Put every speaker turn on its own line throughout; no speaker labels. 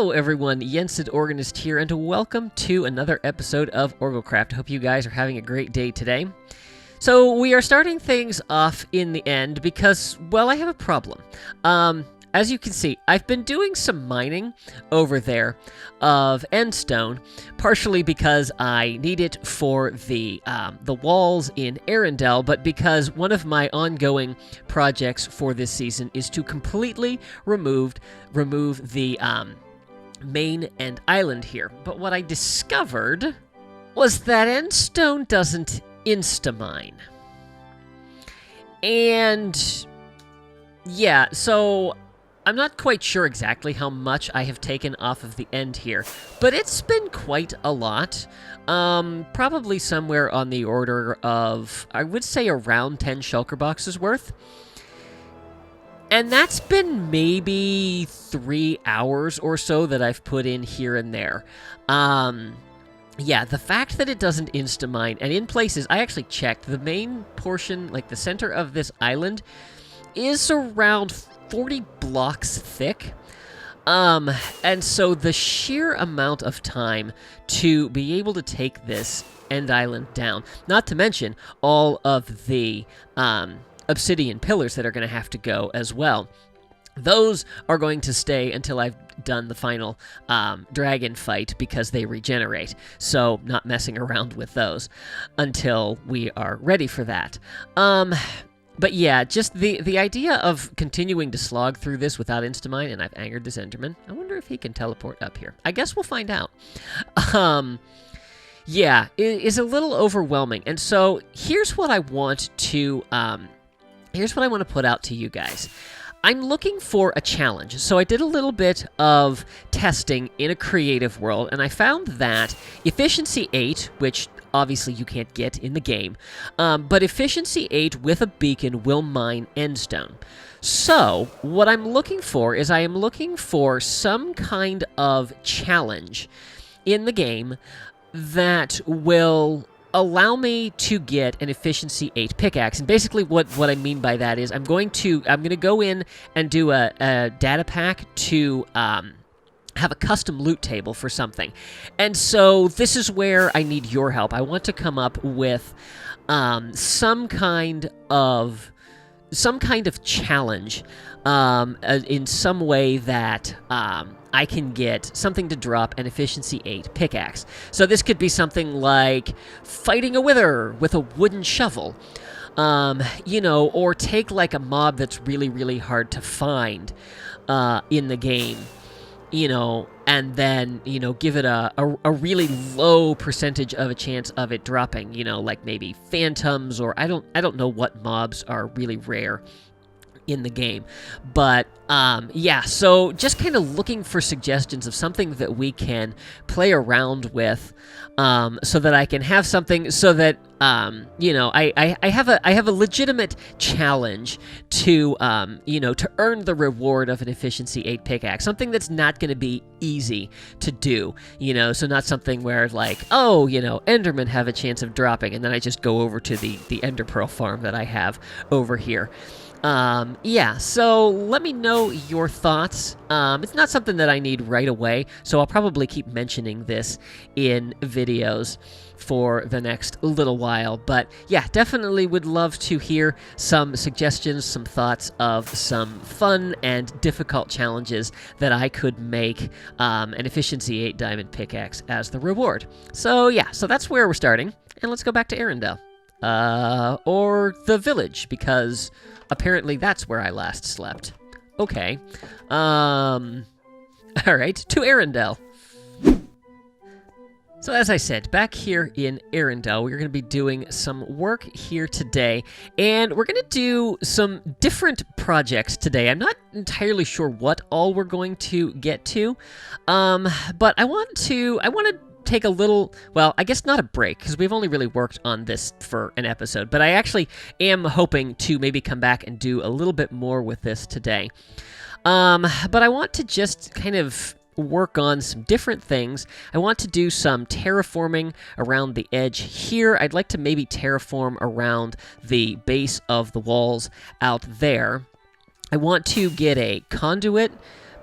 Hello everyone, Yensid Organist here, and welcome to another episode of OrgelCraft. Hope you guys are having a great day today. So we are starting things off in the end because, well, I have a problem. As you can see, I've been doing some mining over there of endstone, partially because I need it for the walls in Arendelle, but because one of my ongoing projects for this season is to completely remove the main and island here. But what I discovered was that endstone doesn't insta-mine. And yeah, so I'm not quite sure exactly how much I have taken off of the end here, but it's been quite a lot. Probably somewhere on the order of, I would say, around 10 shulker boxes worth. And that's been maybe 3 hours or so that I've put in here and there. Yeah, the fact that it doesn't insta-mine, and in places, I actually checked, the main portion, like the center of this island, is around 40 blocks thick. And so the sheer amount of time to be able to take this end island down, not to mention all of the obsidian pillars that are going to have to go as well. Those are going to stay until I've done the final dragon fight because they regenerate. So not messing around with those until we are ready for that. But yeah, just the idea of continuing to slog through this without insta-mine, and I've angered this Enderman. I wonder if he can teleport up here. I guess we'll find out. Yeah, it is a little overwhelming. And so here's what I want to put out to you guys. I'm looking for a challenge. So I did a little bit of testing in a creative world, and I found that efficiency 8, which obviously you can't get in the game, but efficiency 8 with a beacon will mine endstone. So what I'm looking for is I am looking for some kind of challenge in the game that will allow me to get an efficiency 8 pickaxe. And basically what I mean by that is I'm going to go in and do a data pack to have a custom loot table for something. And so this is where I need your help. I want to come up with some kind of challenge in some way that I can get something to drop an efficiency 8 pickaxe. So this could be something like fighting a wither with a wooden shovel, or take like a mob that's really, really hard to find in the game, and then, give it a really low percentage of a chance of it dropping, like maybe phantoms, or I don't know what mobs are really rare in the game. But yeah, so just kind of looking for suggestions of something that we can play around with, so that I can have something so that I have a legitimate challenge to to earn the reward of an efficiency 8 pickaxe, something that's not going to be easy to do, so not something where like, oh, Endermen have a chance of dropping, and then I just go over to the Ender Pearl farm that I have over here. Yeah, so let me know your thoughts. It's not something that I need right away, so I'll probably keep mentioning this in videos for the next little while. But yeah, definitely would love to hear some suggestions, some thoughts of some fun and difficult challenges that I could make an efficiency 8 diamond pickaxe as the reward. So yeah, so that's where we're starting, and let's go back to Arendelle. Or the village, because apparently that's where I last slept. Okay. Alright, to Arendelle. So as I said, back here in Arendelle, we're going to be doing some work here today, and we're going to do some different projects today. I'm not entirely sure what all we're going to get to, but I want to take a little, well, I guess not a break, because we've only really worked on this for an episode, but I actually am hoping to maybe come back and do a little bit more with this today. But I want to just kind of work on some different things. I want to do some terraforming around the edge here. I'd like to maybe terraform around the base of the walls out there. I want to get a conduit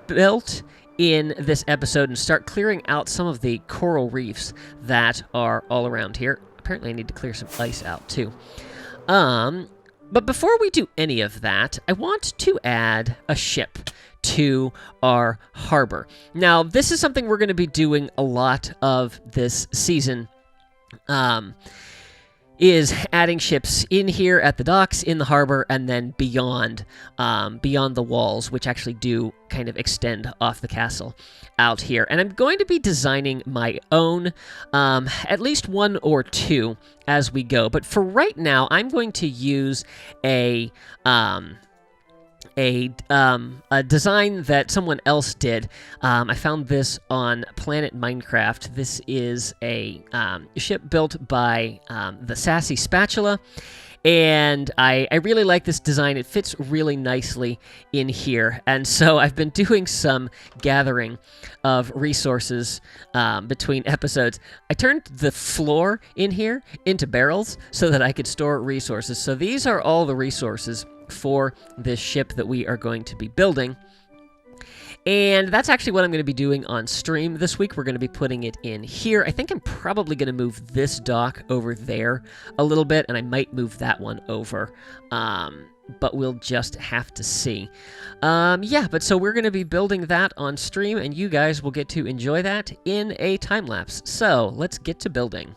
built in this episode and start clearing out some of the coral reefs that are all around here. Apparently I need to clear some ice out too. But before we do any of that, I want to add a ship to our harbor. Now, this is something we're going to be doing a lot of this season, is adding ships in here at the docks, in the harbor, and then beyond the walls, which actually do kind of extend off the castle out here. And I'm going to be designing my own, at least one or two as we go. But for right now, I'm going to use a design that someone else did. I found this on Planet Minecraft. This is a ship built by the Sassy Spatula, and I really like this design. It fits really nicely in here, and so I've been doing some gathering of resources between episodes. I turned the floor in here into barrels so that I could store resources. So these are all the resources for this ship that we are going to be building. And that's actually what I'm going to be doing on stream this week. We're going to be putting it in here. I think I'm probably going to move this dock over there a little bit, and I might move that one over. But we'll just have to see. But so we're going to be building that on stream, and you guys will get to enjoy that in a time-lapse. So let's get to building.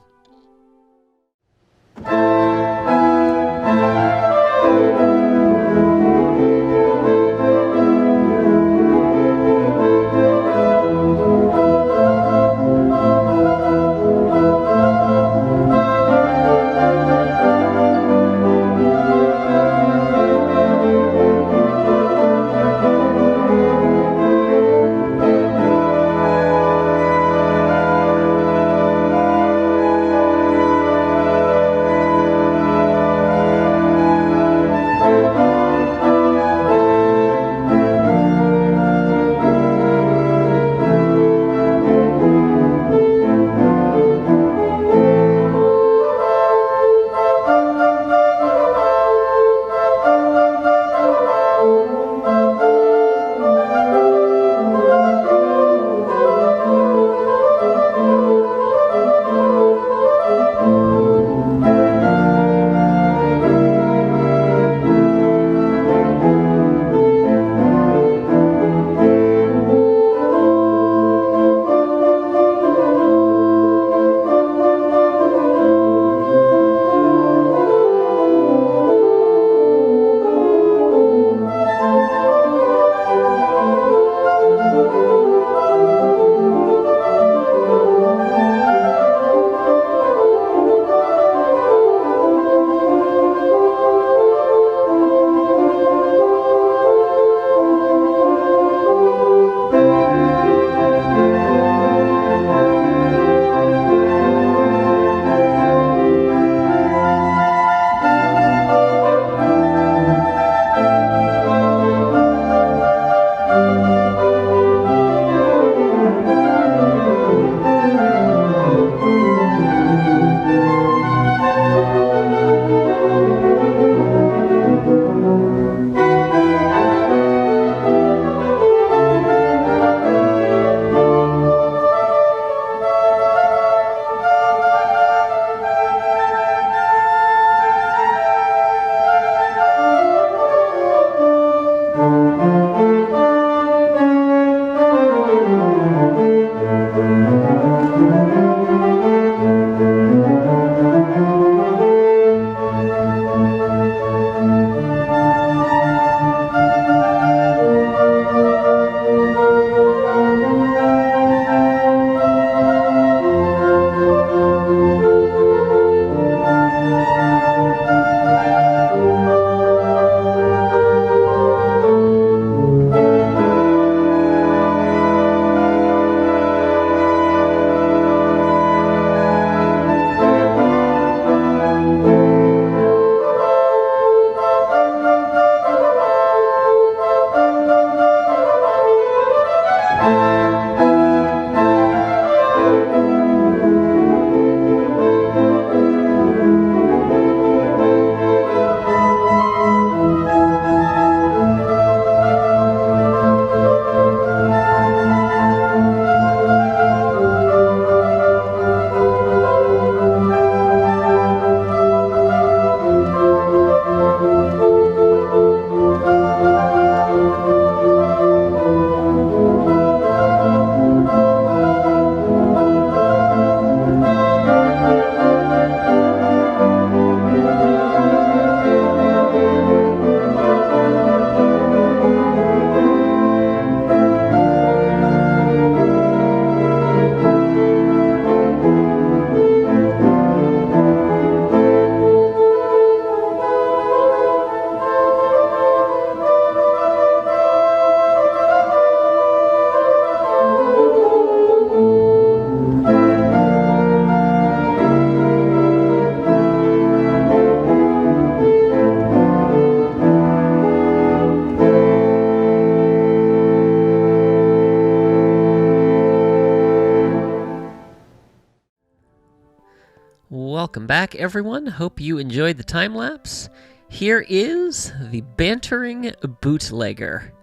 Welcome back, everyone. Hope you enjoyed the time lapse. Here is the bantering bootlegger.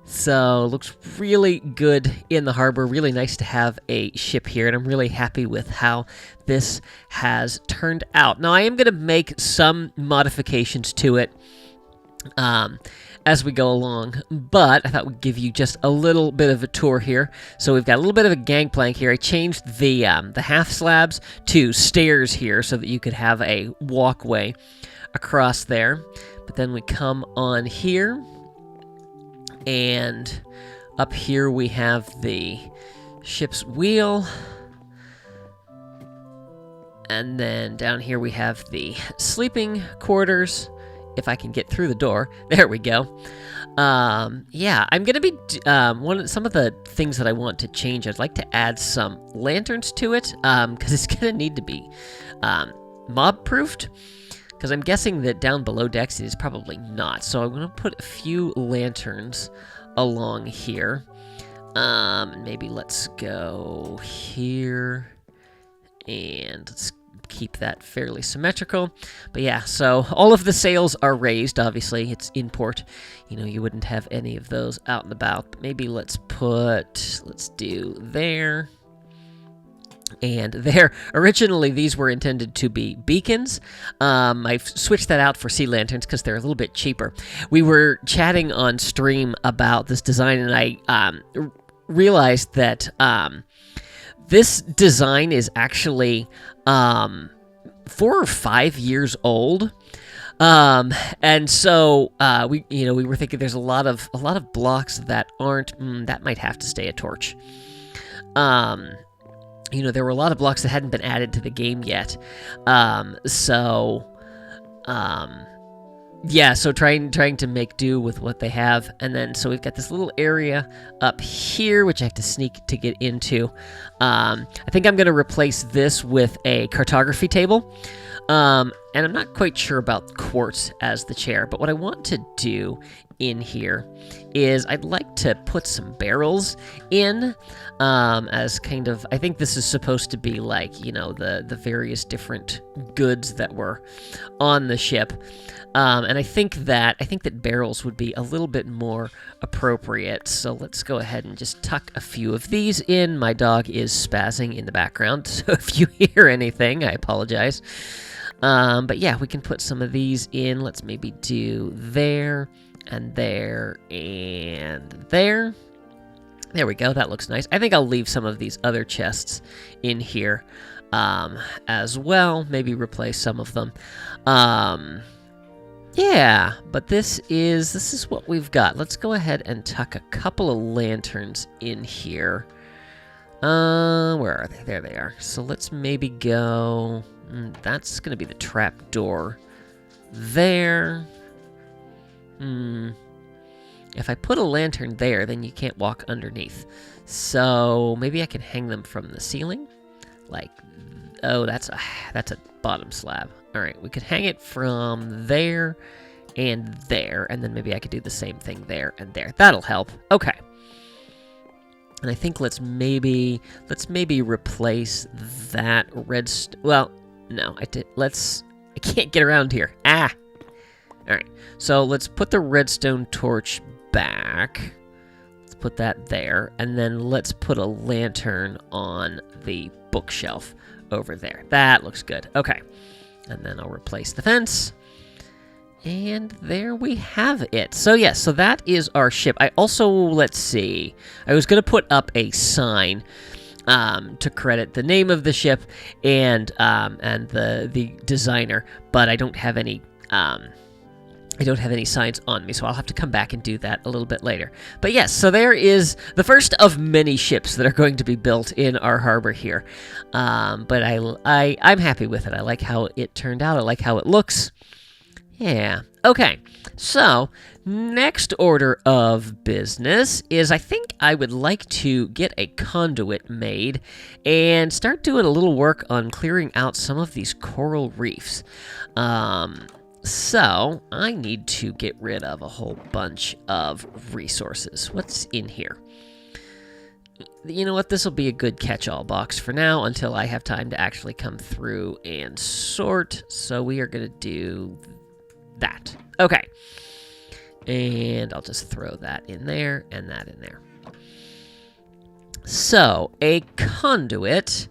So, looks really good in the harbor. Really nice to have a ship here, and I'm really happy with how this has turned out. Now, I am going to make some modifications to it as we go along, but I thought we'd give you just a little bit of a tour here. So we've got a little bit of a gangplank here. I changed the half slabs to stairs here so that you could have a walkway across there. But then we come on here, and up here we have the ship's wheel. And then down here we have the sleeping quarters. If I can get through the door. There we go. Yeah, I'm going to be... some of the things that I want to change, I'd like to add some lanterns to it, because it's going to need to be mob-proofed, because I'm guessing that down below decks it is probably not. So I'm going to put a few lanterns along here. Maybe let's go here, and let's keep that fairly symmetrical. But yeah, so all of the sails are raised. Obviously, it's in port. You know, you wouldn't have any of those out and about. But maybe let's do there and there. Originally, these were intended to be beacons. I've switched that out for sea lanterns because they're a little bit cheaper. We were chatting on stream about this design, and I realized that this design is actually 4 or 5 years old, and so we were thinking there's a lot of blocks that aren't that might have to stay a torch. There were a lot of blocks that hadn't been added to the game yet, yeah, so trying to make do with what they have. And then so we've got this little area up here which I have to sneak to get into. I think I'm going to replace this with a cartography table, and I'm not quite sure about quartz as the chair, but what I want to do in here is I'd like to put some barrels in, as kind of, I think this is supposed to be like, the various different goods that were on the ship. And I think that barrels would be a little bit more appropriate. So let's go ahead and just tuck a few of these in. My dog is spazzing in the background, so if you hear anything, I apologize. But yeah, we can put some of these in. Let's maybe do there and there and there. There we go. That looks nice. I think I'll leave some of these other chests in here as well. Maybe replace some of them. Yeah, but this is what we've got. Let's go ahead and tuck a couple of lanterns in here. Where are they? There they are. So let's maybe go... that's going to be the trap door there. If I put a lantern there, then you can't walk underneath. So maybe I can hang them from the ceiling. Like, oh, that's a bottom slab. All right, we could hang it from there, and then maybe I could do the same thing there and there. That'll help. Okay. And I think let's maybe replace that redstone. Well, no, I can't get around here. Ah. All right. So let's put the redstone torch back. Let's put that there, and then let's put a lantern on the bookshelf over there. That looks good. Okay. And then I'll replace the fence. And there we have it. So yes, so that is our ship. I also, let's see, I was going to put up a sign to credit the name of the ship and the designer, but I don't have any signs on me, so I'll have to come back and do that a little bit later. But yes, so there is the first of many ships that are going to be built in our harbor here. But I'm happy with it. I like how it turned out. I like how it looks. Yeah. Okay. So next order of business is I think I would like to get a conduit made and start doing a little work on clearing out some of these coral reefs. So I need to get rid of a whole bunch of resources. What's in here? you know what? This will be a good catch-all box for now until I have time to actually come through and sort. So we are going to do that. Okay. And I'll just throw that in there and that in there. So, a conduit.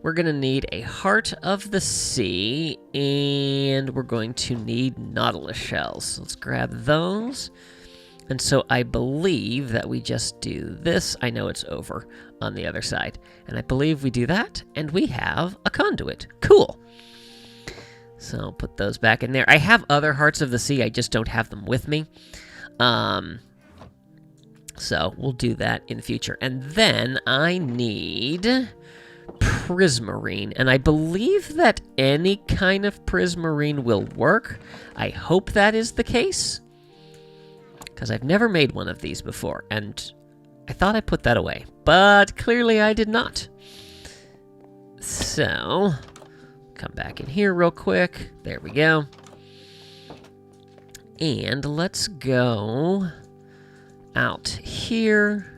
We're going to need a heart of the sea, and we're going to need nautilus shells. Let's grab those. And so I believe that we just do this. I know it's over on the other side. And I believe we do that, and we have a conduit. Cool. So I'll put those back in there. I have other hearts of the sea. I just don't have them with me. So we'll do that in the future. And then I need prismarine. And I believe that any kind of prismarine will work. I hope that is the case, because I've never made one of these before. And I thought I put that away, but clearly I did not. So come back in here real quick. There we go. And let's go out here.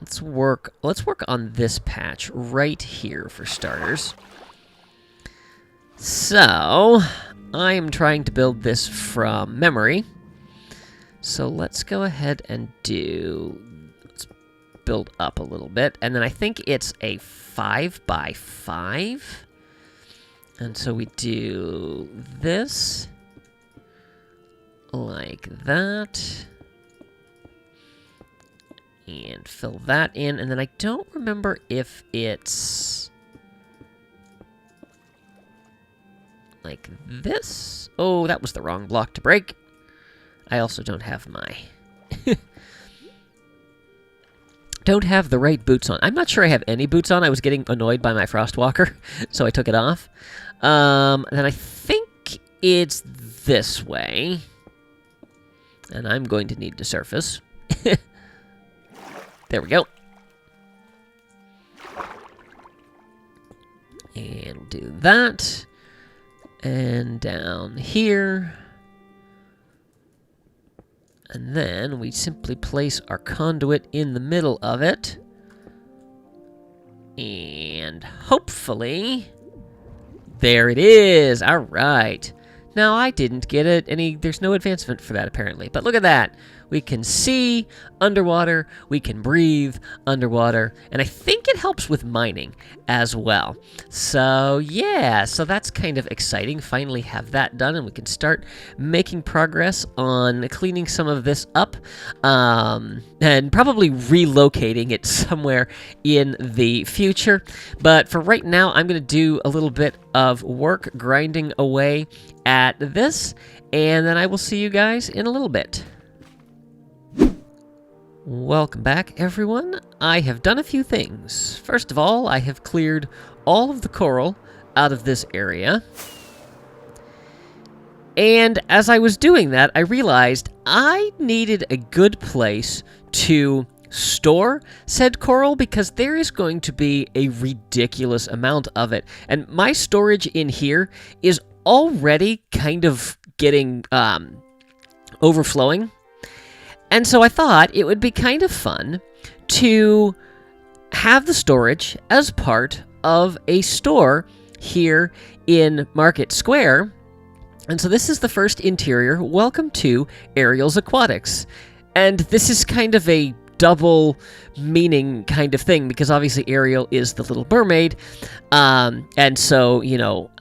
Let's work on this patch right here for starters. So, I am trying to build this from memory. So let's go ahead and let's build up a little bit. And then I think it's a 5x5. And so we do this like that. And fill that in. And then I don't remember if it's like this. Oh, that was the wrong block to break. I also don't have my... don't have the right boots on. I'm not sure I have any boots on. I was getting annoyed by my Frostwalker, so I took it off. And then I think it's this way. And I'm going to need to surface. There we go. And do that. And down here. And then we simply place our conduit in the middle of it. And hopefully, there it is. All right. Now, I didn't get it. There's no advancement for that, apparently. But look at that. We can see underwater. We can breathe underwater. And I think it helps with mining as well. So, yeah. So that's kind of exciting. Finally have that done, and we can start making progress on cleaning some of this up. And probably relocating it somewhere in the future. But for right now, I'm going to do a little bit of work grinding away at this. And then I will see you guys in a little bit. Welcome back, everyone. I have done a few things. First of all, I have cleared all of the coral out of this area. And as I was doing that, I realized I needed a good place to store said coral, because there is going to be a ridiculous amount of it. And my storage in here is already kind of getting overflowing. And so I thought it would be kind of fun to have the storage as part of a store here in Market Square. And so this is the first interior. Welcome to Ariel's Aquatics. And this is kind of a double meaning kind of thing, because obviously Ariel is the Little Mermaid, and so, you know,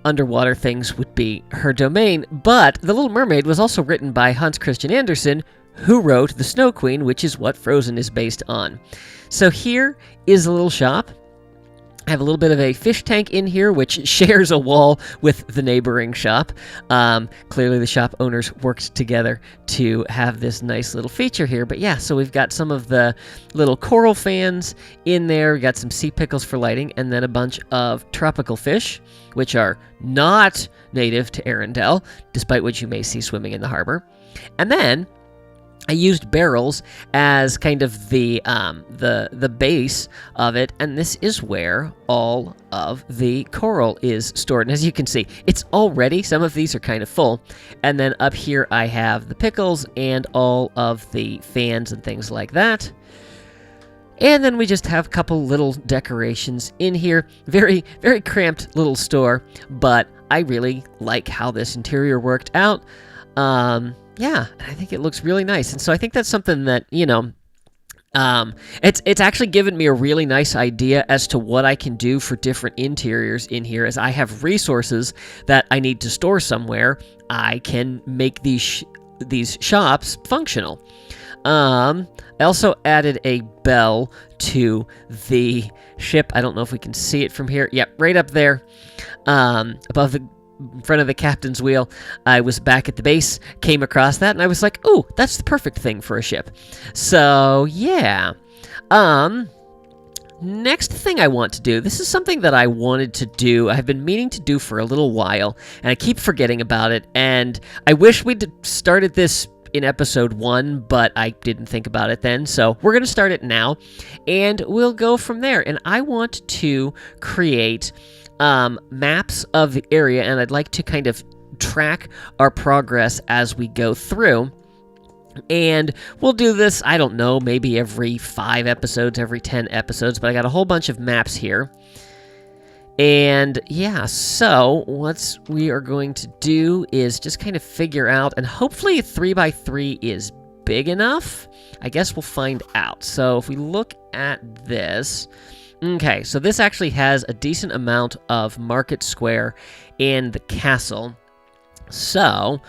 underwater things would be her domain. But The Little Mermaid was also written by Hans Christian Andersen, who wrote The Snow Queen, which is what Frozen is based on. So here is a little shop. I have a little bit of a fish tank in here, which shares a wall with the neighboring shop. Clearly the shop owners worked together to have this nice little feature here. But yeah, so we've got some of the little coral fans in there. We got some sea pickles for lighting, and then a bunch of tropical fish, which are not native to Arendelle, despite what you may see swimming in the harbor. And then I used barrels as kind of the base of it, and this is where all of the coral is stored. And as you can see, it's already, some of these are kind of full. And then up here I have the pickles and all of the fans and things like that. And then we just have a couple little decorations in here. Very, very cramped little store, but I really like how this interior worked out. Yeah, I think it looks really nice. And so I think that's something that, you know, it's actually given me a really nice idea as to what I can do for different interiors in here. As I have resources that I need to store somewhere, I can make these shops functional. I also added a bell to the ship. I don't know if we can see it from here. Yep, right up there, above the front of the captain's wheel. I was back at the base, came across that, and I was like, "Ooh, that's the perfect thing for a ship." So yeah. Next thing I want to do, this is something that I wanted to do, I've been meaning to do for a little while, and I keep forgetting about it, and I wish we'd started this in episode 1, but I didn't think about it then, so we're going to start it now, and we'll go from there. And I want to create maps of the area, and I'd like to kind of track our progress as we go through. And we'll do this, I don't know, maybe every 5 episodes, every 10 episodes, but I got a whole bunch of maps here. And yeah, so what we are going to do is just kind of figure out, and hopefully 3x3 is big enough. I guess we'll find out. So if we look at this, okay, so this actually has a decent amount of market square in the castle. So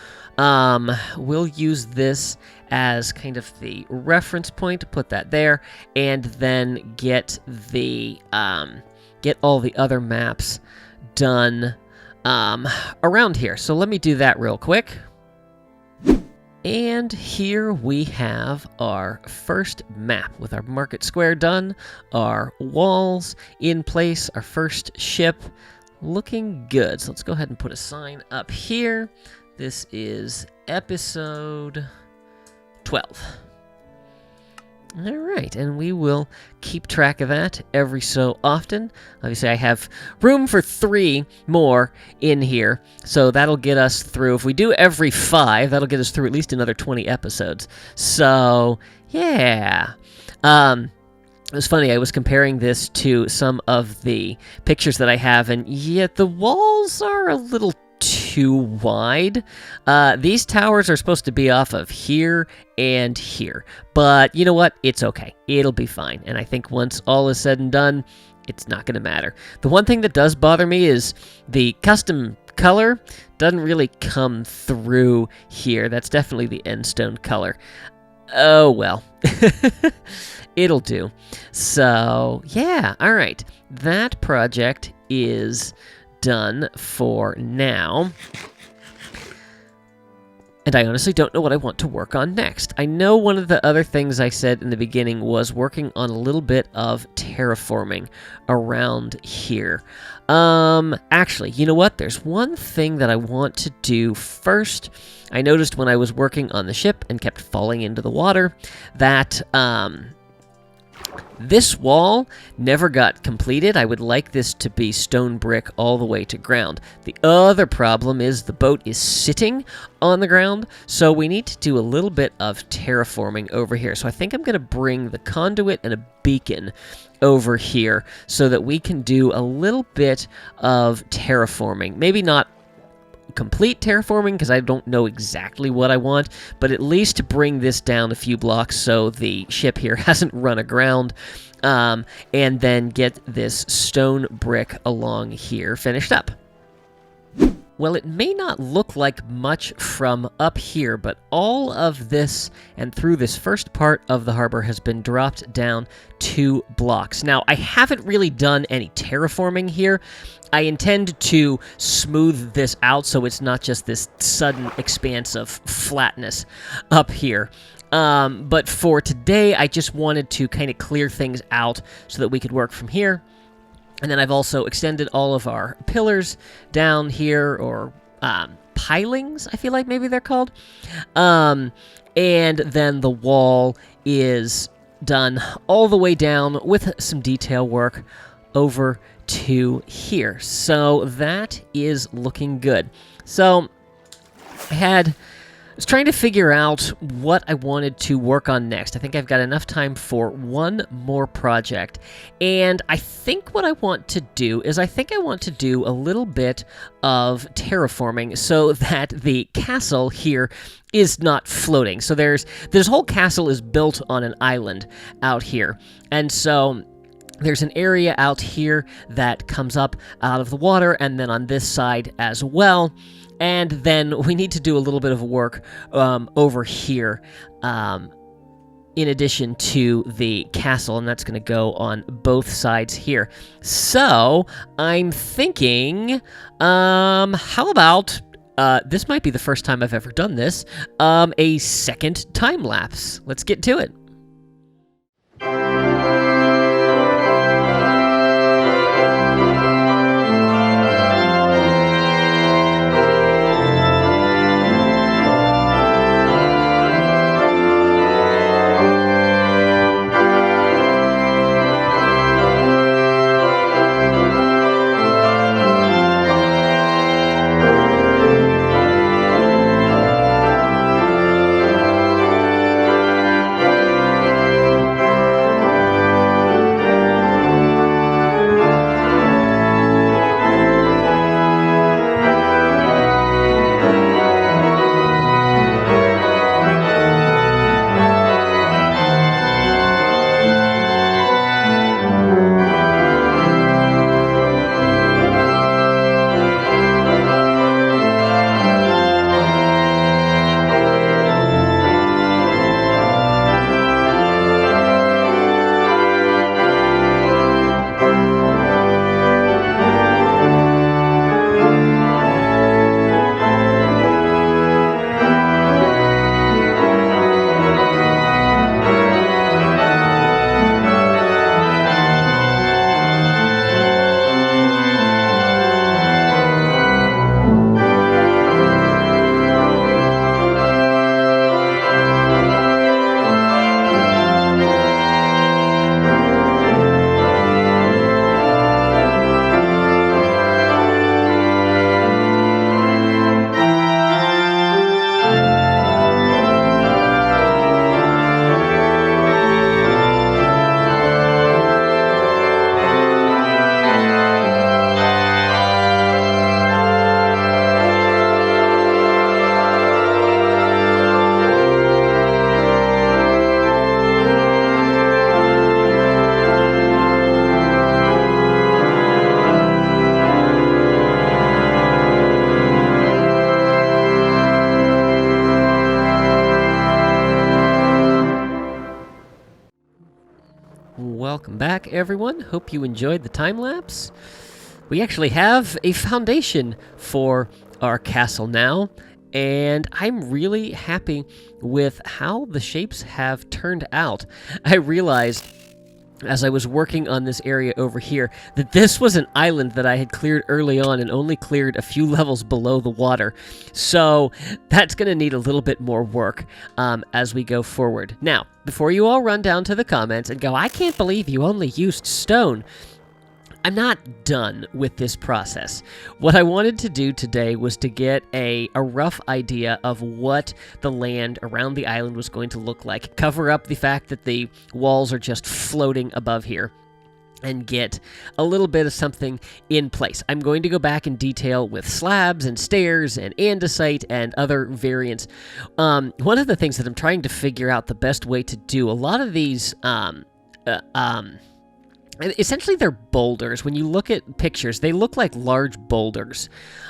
we'll use this as kind of the reference point to put that there, and then get the get all the other maps done around here. So let me do that real quick. And here we have our first map with our market square done, our walls in place, our first ship looking good. So let's go ahead and put a sign up here. This is episode 12. All right, and we will keep track of that every so often. Obviously, I have room for 3 more in here, so that'll get us through. If we do every 5, that'll get us through at least another 20 episodes. So, yeah. It was funny, I was comparing this to some of the pictures that I have, and yet the walls are a little too wide. These towers are supposed to be off of here and here, but you know what? It's okay. It'll be fine. And I think once all is said and done, it's not going to matter. The one thing that does bother me is the custom color doesn't really come through here. That's definitely the endstone color. Oh, well. It'll do. So, yeah. All right. That project is done for now. And I honestly don't know what I want to work on next. I know one of the other things I said in the beginning was working on a little bit of terraforming around here. Actually, you know what? There's one thing that I want to do first. I noticed when I was working on the ship and kept falling into the water that, this wall never got completed. I would like this to be stone brick all the way to ground. The other problem is the boat is sitting on the ground, so we need to do a little bit of terraforming over here. So I think I'm going to bring the conduit and a beacon over here so that we can do a little bit of terraforming. Maybe not complete terraforming because I don't know exactly what I want, but at least to bring this down a few blocks so the ship here hasn't run aground, and then get this stone brick along here finished up. Well, it may not look like much from up here, but all of this and through this first part of the harbor has been dropped down 2 blocks. Now, I haven't really done any terraforming here. I intend to smooth this out so it's not just this sudden expanse of flatness up here. But for today, I just wanted to kind of clear things out so that we could work from here. And then I've also extended all of our pillars down here, or pilings, I feel like maybe they're called. And then the wall is done all the way down with some detail work over to here. So that is looking good. So I was trying to figure out what I wanted to work on next. I think I've got enough time for one more project. And I think what I want to do is I want to do a little bit of terraforming so that the castle here is not floating. So this whole castle is built on an island out here. And so there's an area out here that comes up out of the water, and then on this side as well. And then we need to do a little bit of work over here in addition to the castle, and that's going to go on both sides here. So I'm thinking, how about, this might be the first time I've ever done this, a second time lapse. Let's get to it. Welcome back, everyone. Hope you enjoyed the time-lapse. We actually have a foundation for our castle now, and I'm really happy with how the shapes have turned out. I realized as I was working on this area over here that this was an island that I had cleared early on and only cleared a few levels below the water. So that's going to need a little bit more work as we go forward. Now, before you all run down to the comments and go, I can't believe you only used stone, I'm not done with this process. What I wanted to do today was to get a rough idea of what the land around the island was going to look like, cover up the fact that the walls are just floating above here, and get a little bit of something in place. I'm going to go back in detail with slabs and stairs and andesite and other variants. One of the things that I'm trying to figure out the best way to do, a lot of these essentially, they're boulders. When you look at pictures, they look like large boulders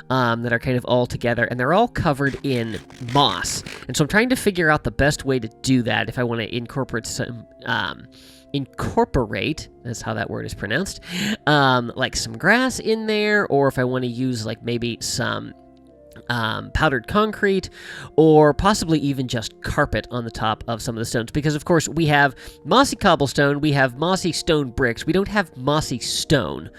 that are kind of all together, and they're all covered in moss. And so I'm trying to figure out the best way to do that if I want to incorporate some... that's how that word is pronounced, like some grass in there, or if I want to use like maybe some powdered concrete, or possibly even just carpet on the top of some of the stones, because of course we have mossy cobblestone, we have mossy stone bricks, we don't have mossy stone,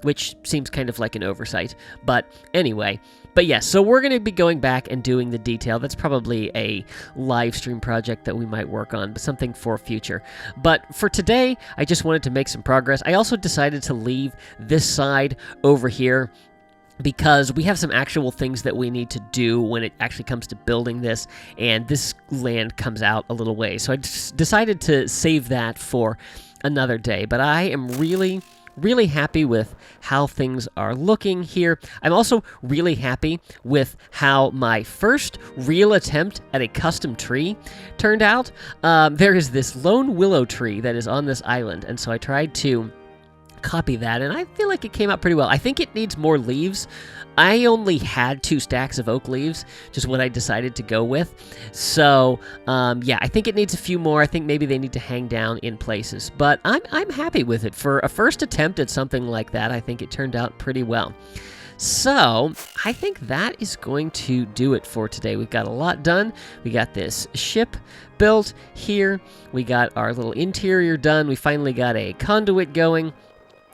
which seems kind of like an oversight. But anyway, but yes, so we're going to be going back and doing the detail. That's probably a live stream project that we might work on, but something for future. But for today, I just wanted to make some progress. I also decided to leave this side over here because we have some actual things that we need to do when it actually comes to building this, and this land comes out a little way. So I just decided to save that for another day. But I am really happy with how things are looking here. I'm also really happy with how my first real attempt at a custom tree turned out. There is this lone willow tree that is on this island, and so I tried to copy that, and I feel like it came out pretty well. I think it needs more leaves. I only had 2 stacks of oak leaves, just what I decided to go with. So, yeah, I think it needs a few more. I think maybe they need to hang down in places, but I'm happy with it. For a first attempt at something like that, I think it turned out pretty well. So, I think that is going to do it for today. We've got a lot done. We got this ship built here. We got our little interior done. We finally got a conduit going,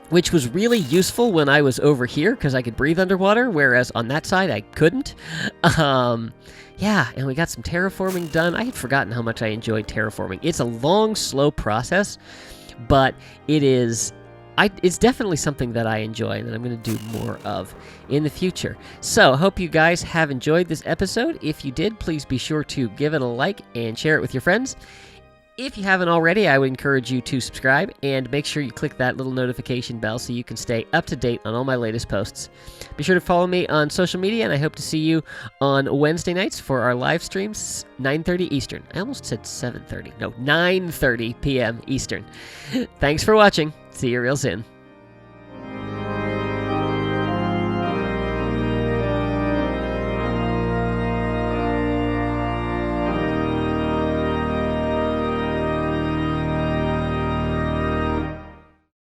which was really useful when I was over here because I could breathe underwater, whereas on that side I couldn't. Yeah, and we got some terraforming done. I had forgotten how much I enjoyed terraforming. It's a long, slow process, but it's definitely something that I enjoy and that I'm going to do more of in the future. So, I hope you guys have enjoyed this episode. If you did, please be sure to give it a like and share it with your friends. If you haven't already, I would encourage you to subscribe and make sure you click that little notification bell so you can stay up to date on all my latest posts. Be sure to follow me on social media, and I hope to see you on Wednesday nights for our live streams, 9:30 Eastern. I almost said 7:30. No, 9:30 p.m. Eastern. Thanks for watching. See you real soon.